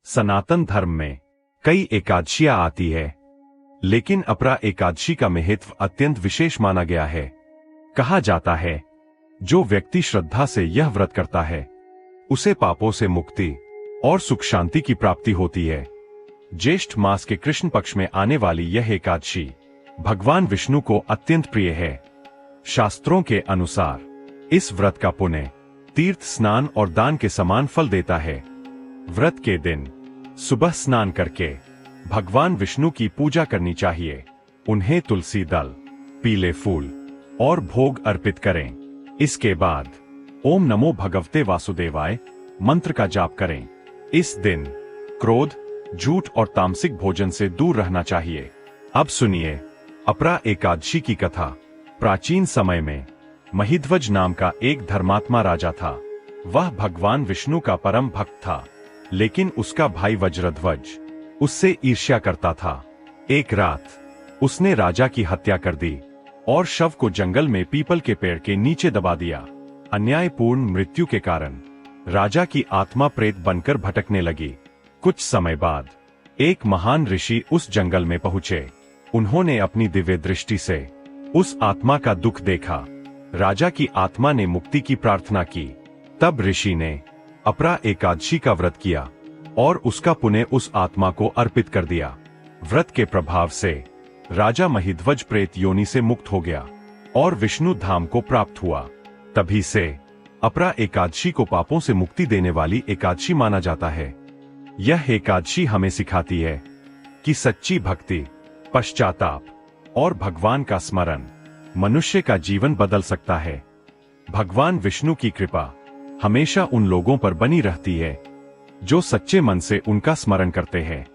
सनातन धर्म में कई एकादशियां आती है, लेकिन अपरा एकादशी का महत्व अत्यंत विशेष माना गया है। कहा जाता है, जो व्यक्ति श्रद्धा से यह व्रत करता है, उसे पापों से मुक्ति और सुख शांति की प्राप्ति होती है। ज्येष्ठ मास के कृष्ण पक्ष में आने वाली यह एकादशी भगवान विष्णु को अत्यंत प्रिय है। शास्त्रों के अनुसार इस व्रत का पुण्य तीर्थ स्नान और दान के समान फल देता है। व्रत के दिन सुबह स्नान करके भगवान विष्णु की पूजा करनी चाहिए। उन्हें तुलसी दल, पीले फूल और भोग अर्पित करें। इसके बाद ओम नमो भगवते वासुदेवाय मंत्र का जाप करें। इस दिन क्रोध, झूठ और तामसिक भोजन से दूर रहना चाहिए। अब सुनिए अपरा एकादशी की कथा। प्राचीन समय में महिध्वज नाम का एक धर्मात्मा राजा था। वह भगवान विष्णु का परम भक्त था, लेकिन उसका भाई वज्रध्वज उससे ईर्ष्या करता था। एक रात उसने राजा की हत्या कर दी और शव को जंगल में पीपल के पेड़ के नीचे दबा दिया। अन्यायपूर्ण मृत्यु के कारण राजा की आत्मा प्रेत बनकर भटकने लगी। कुछ समय बाद एक महान ऋषि उस जंगल में पहुंचे। उन्होंने अपनी दिव्य दृष्टि से उस आत्मा का दुख देखा। राजा की आत्मा ने मुक्ति की प्रार्थना की। तब ऋषि ने अपरा एकादशी का व्रत किया और उसका पुण्य उस आत्मा को अर्पित कर दिया। व्रत के प्रभाव से राजा महिध्वज प्रेत योनि से मुक्त हो गया और विष्णु धाम को प्राप्त हुआ। तभी से अपरा एकादशी को पापों से मुक्ति देने वाली एकादशी माना जाता है। यह एकादशी हमें सिखाती है कि सच्ची भक्ति, पश्चाताप और भगवान का स्मरण मनुष्य का जीवन बदल सकता है। भगवान विष्णु की कृपा हमेशा उन लोगों पर बनी रहती है जो सच्चे मन से उनका स्मरण करते हैं।